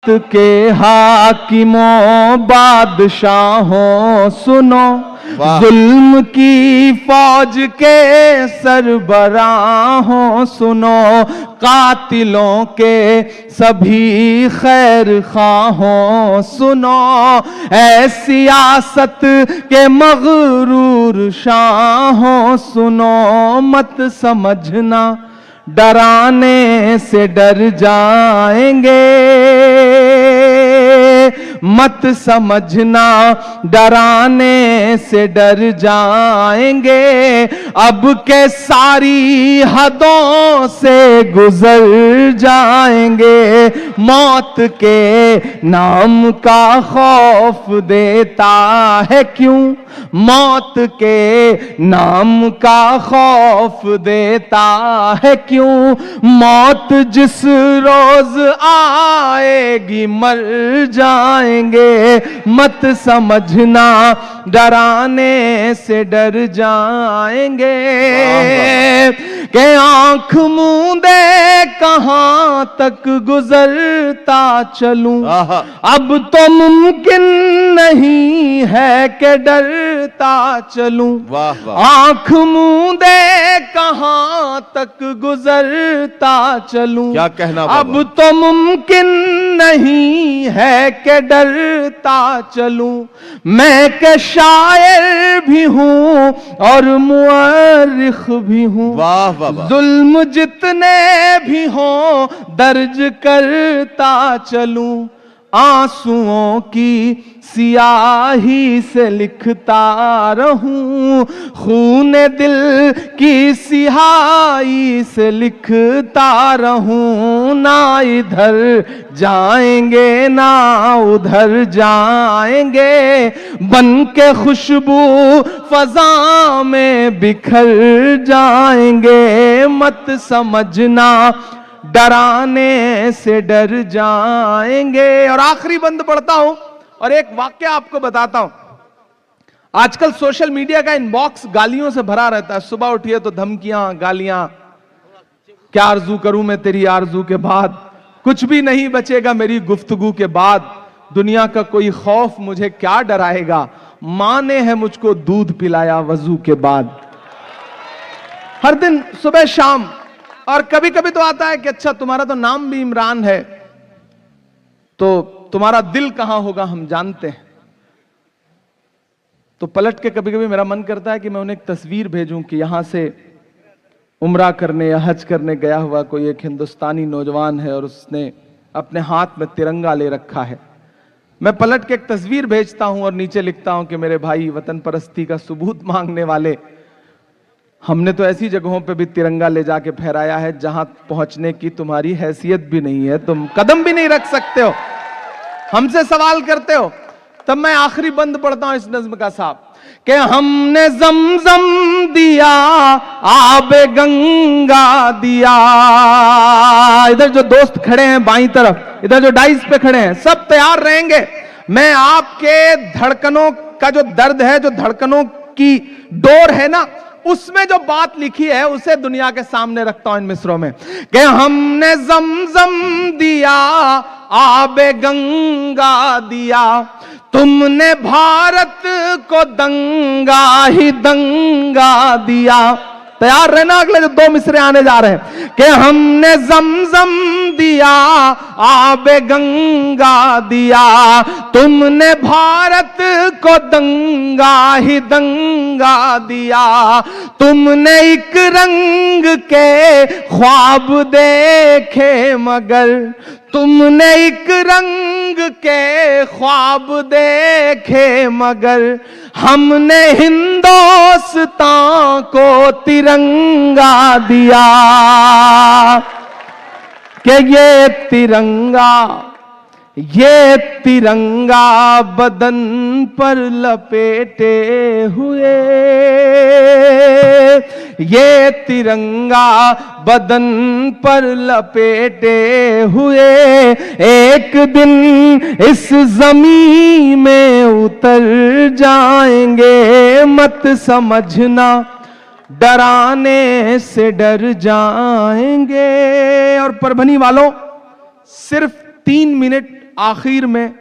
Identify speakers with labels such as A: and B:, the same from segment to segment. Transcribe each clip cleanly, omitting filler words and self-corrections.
A: के हाकिमों बादशाहों सुनो, जुल्म की फौज के सरबराहों सुनो, कातिलों के सभी खैर खाहों सुनो, ऐ सियासत के मगरूर शाहों सुनो, मत समझना डराने से डर जाएंगे, मत समझना डराने से डर जाएंगे, अब के सारी हदों से गुजर जाएंगे, मौत के नाम का खौफ देता है क्यों, मौत के नाम का खौफ देता है क्यों, मौत जिस रोज आएगी मर जाएंगे, मत समझना डराने से डर जाएंगे, के आंख मूंदे कहां तक गुजरता चलूं, अब तो मुमकिन नहीं है कि डरता चलूं, आंख मूंदे कहां तक गुजरता चलूं,
B: क्या कहना
A: अब तो मुमकिन नहीं है कि डरता चलूं, मैं के शायर भी हूं और मुअर्रिख भी हूं, जुल्म जितने भी हों दर्ज करता चलूं, आंसुओं की सियाही से लिखता रहूं, खून दिल की सियाही से लिखता रहूं, ना इधर जाएंगे ना उधर जाएंगे, बन के खुशबू फजा में बिखर जाएंगे, मत समझना डराने से डर जाएंगे। और आखिरी बंद पढ़ता हूं और एक वाक्य आपको बताता हूं। आजकल सोशल मीडिया का इनबॉक्स गालियों से भरा रहता है, सुबह उठिए तो धमकियां गालियां, क्या आरजू करूं मैं तेरी आरजू के बाद, कुछ भी नहीं बचेगा मेरी गुफ्तगू के बाद, दुनिया का कोई खौफ मुझे क्या डराएगा, मां ने है मुझको दूध पिलाया वजू के बाद। हर दिन सुबह शाम, और कभी कभी तो आता है कि अच्छा तुम्हारा तो नाम भी इमरान है, तो तुम्हारा दिल कहां होगा हम जानते हैं। तो पलट के कभी कभी मेरा मन करता है कि मैं उन्हें एक तस्वीर भेजूं कि यहां से उम्रा करने या हज करने गया हुआ कोई एक हिंदुस्तानी नौजवान है और उसने अपने हाथ में तिरंगा ले रखा है। मैं पलट के एक तस्वीर भेजता हूं और नीचे लिखता हूं कि मेरे भाई वतन परस्ती का सबूत मांगने वाले, हमने तो ऐसी जगहों पे भी तिरंगा ले जाके फहराया है जहां पहुंचने की तुम्हारी हैसियत भी नहीं है, तुम कदम भी नहीं रख सकते हो, हमसे सवाल करते हो। तब मैं आखिरी बंद पढ़ता हूं इस नज्म का साहब, कि हमने जमजम दिया आबे गंगा दिया। इधर जो दोस्त खड़े हैं बाईं तरफ, इधर जो डाइस पे खड़े हैं, सब तैयार रहेंगे। मैं आपके धड़कनों का जो दर्द है, जो धड़कनों की डोर है ना, उसमें जो बात लिखी है उसे दुनिया के सामने रखता हूं इन मिसरों में, कि हमने जमजम दिया आबे गंगा दिया, तुमने भारत को दंगा ही दंगा दिया। तैयार रहना, अगले जो दो मिसरे आने जा रहे हैं, कि हमने जमजम दिया आबे गंगा दिया, तुमने भारत को दंगा ही दंगा दिया, तुमने एक रंग के ख्वाब देखे मगर, तुमने एक रंग के ख्वाब देखे मगर, हमने हिंदुस्तान को तिरंगा दिया, कि ये तिरंगा बदन पर लपेटे हुए, ये तिरंगा बदन पर लपेटे हुए, एक दिन इस जमीन में उतर जाएंगे, मत समझना डराने से डर जाएंगे। और परभनी वालों, सिर्फ 3 मिनट आखिर में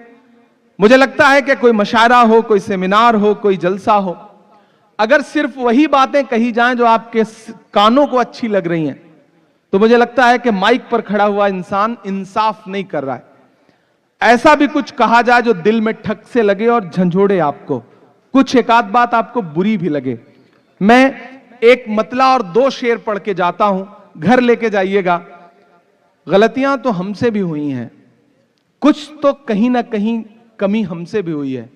A: मुझे लगता है कि कोई मशायरा हो, कोई सेमिनार हो, कोई जलसा हो, अगर सिर्फ वही बातें कही जाएं जो आपके कानों को अच्छी लग रही हैं, तो मुझे लगता है कि माइक पर खड़ा हुआ इंसान इंसाफ नहीं कर रहा है। ऐसा भी कुछ कहा जाए जो दिल में ठक से लगे और झंझोड़े आपको, कुछ एक आध बात आपको बुरी भी लगे। मैं एक मतला और 2 शेर पढ़ के जाता हूं, घर लेके जाइएगा। गलतियां तो हमसे भी हुई हैं, कुछ तो कहीं ना कहीं कमी हमसे भी हुई है।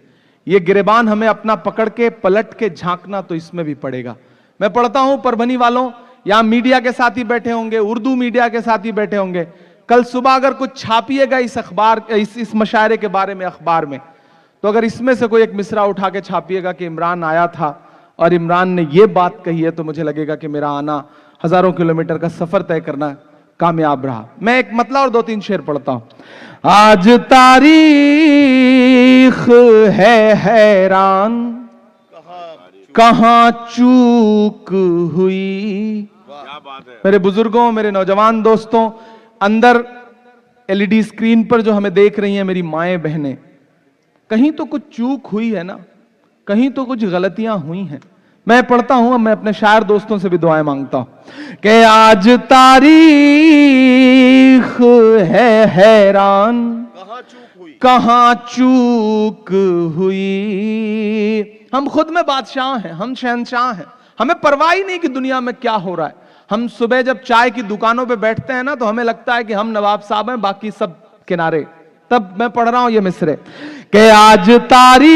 A: ये गिरेबान हमें अपना पकड़ के पलट के झांकना तो इसमें भी पड़ेगा। मैं पढ़ता हूं परभनी वालों, यहां मीडिया के साथी बैठे होंगे, उर्दू मीडिया के साथी बैठे होंगे, कल सुबह अगर कुछ छापिएगा इस अखबार इस मशायरे के बारे में अखबार में, तो अगर इसमें से कोई एक मिसरा उठा के छापिएगा कि इमरान आया था और इमरान ने ये बात कही है, तो मुझे लगेगा कि मेरा आना हजारों किलोमीटर का सफर तय करना कामयाब रहा। मैं एक मतला और 2-3 शेर पढ़ता हूं। आज तारीख है हैरान, कहां चूक हुई। मेरे बुजुर्गों, मेरे नौजवान दोस्तों, अंदर एलईडी स्क्रीन पर जो हमें देख रही हैं मेरी माएं बहनें, कहीं तो कुछ चूक हुई है ना, कहीं तो कुछ गलतियां हुई हैं। मैं पढ़ता हूं, मैं अपने शायर दोस्तों से भी दुआएं मांगता हूं कि आज तारीख है हैरान, कहां चूक हुई। हम खुद में बादशाह हैं, हम शहंशाह हैं, हमें परवाह ही नहीं कि दुनिया में क्या हो रहा है। हम सुबह जब चाय की दुकानों पे बैठते हैं ना, तो हमें लगता है कि हम नवाब साहब हैं, बाकी सब किनारे। तब मैं पढ़ रहा हूं ये मिसरे कि आज तारीख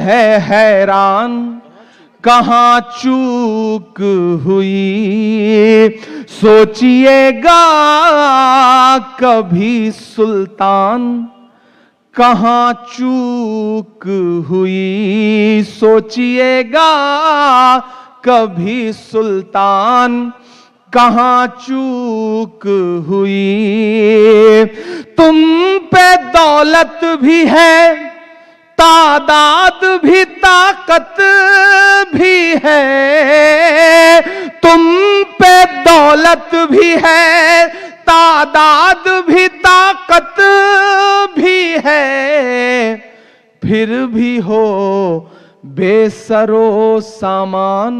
A: है हैरान, कहां चूक हुई। सोचिएगा कभी सुल्तान, कहां चूक हुई। सोचिएगा कभी सुल्तान, कहां चूक हुई। तुम पे दौलत भी है, तादाद भी, ताकत भी है। तुम पे दौलत भी है, तादाद भी, ताकत भी है। फिर भी हो बेसरो सामान,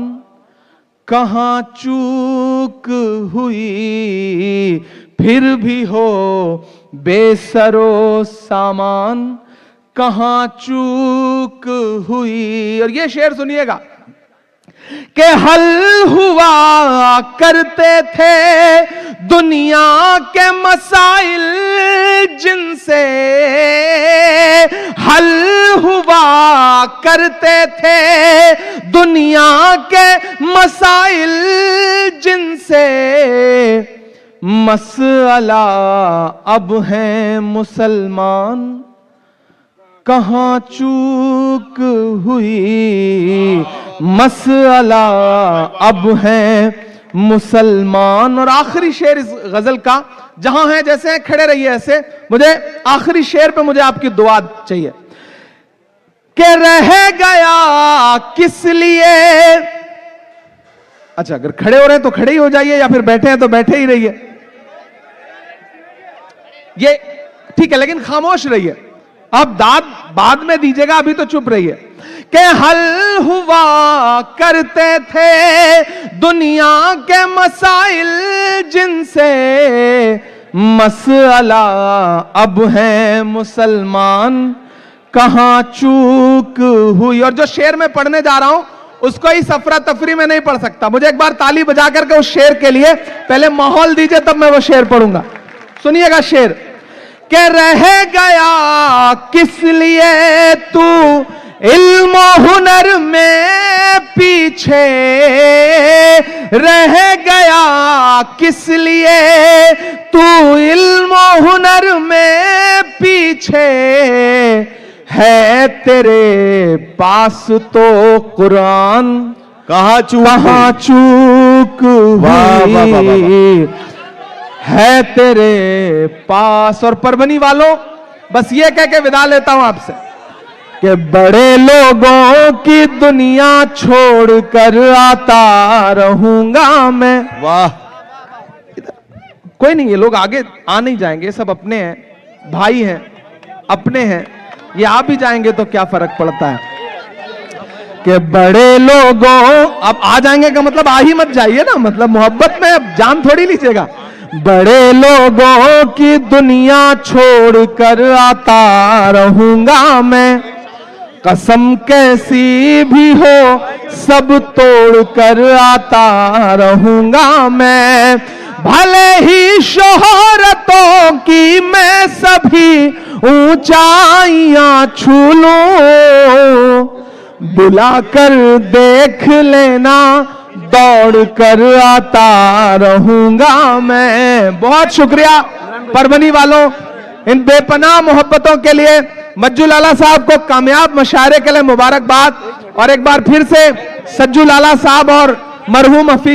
A: कहां चूक हुई। फिर भी हो बेसरो सामान, कहां चूक हुई। और ये शेर सुनिएगा कि हल हुआ करते थे दुनिया के मसाइल जिनसे, हल हुआ करते थे दुनिया के मसाइल जिनसे। मसला अब हैं मुसलमान, कहां चूक हुई। मसला अब है मुसलमान। और आखिरी शेर इस गजल का, जहां है जैसे हैं खड़े रहिए ऐसे, मुझे आखिरी शेर पे मुझे आपकी दुआ चाहिए कि रह गया किस लिए। अच्छा, अगर खड़े हो रहे हैं तो खड़े ही हो जाइए, या फिर बैठे हैं तो बैठे ही रहिए, ये ठीक है, लेकिन खामोश रहिए। आप दाद बाद में दीजिएगा, अभी तो चुप रहिए। कि हल हुआ करते थे दुनिया के मसाइल जिनसे, मसला अब है मुसलमान, कहां चूक हुई। और जो शेर मैं पढ़ने जा रहा हूं उसको इस अफरा तफरी में नहीं पढ़ सकता। मुझे एक बार ताली बजा करके उस शेर के लिए पहले माहौल दीजिए, तब मैं वो शेर पढ़ूंगा। सुनिएगा शेर कि रह गया किस लिए तू इल्म हुनर में पीछे, रह गया किस लिए तू इल्म हुनर में पीछे। है तेरे पास तो कुरान, कहां चूक हुई। है तेरे पास। और परभनी वालों, बस ये कह के विदा लेता हूं आपसे कि बड़े लोगों की दुनिया छोड़कर आता रहूंगा मैं। वाह, कोई नहीं, ये लोग आगे आ नहीं जाएंगे, सब अपने हैं, भाई हैं, अपने हैं, ये आ भी जाएंगे तो क्या फर्क पड़ता है कि बड़े लोगों, अब आ जाएंगे का मतलब आ ही मत जाइए ना, मतलब मोहब्बत में अब जान थोड़ी लीजिएगा। बड़े लोगों की दुनिया छोड़कर आता रहूंगा मैं, कसम कैसी भी हो सब तोड़ कर आता रहूंगा मैं। भले ही शोहरतों की मैं सभी ऊंचाइयां छू लूं, बुलाकर देख लेना दौड़ कर आता रहूंगा मैं। बहुत शुक्रिया परभनी वालों इन बेपनाह मोहब्बतों के लिए। मज्जू लाला साहब को कामयाब मशायरे के लिए मुबारकबाद। और एक बार फिर से सज्जू लाला साहब और मरहूम हफीज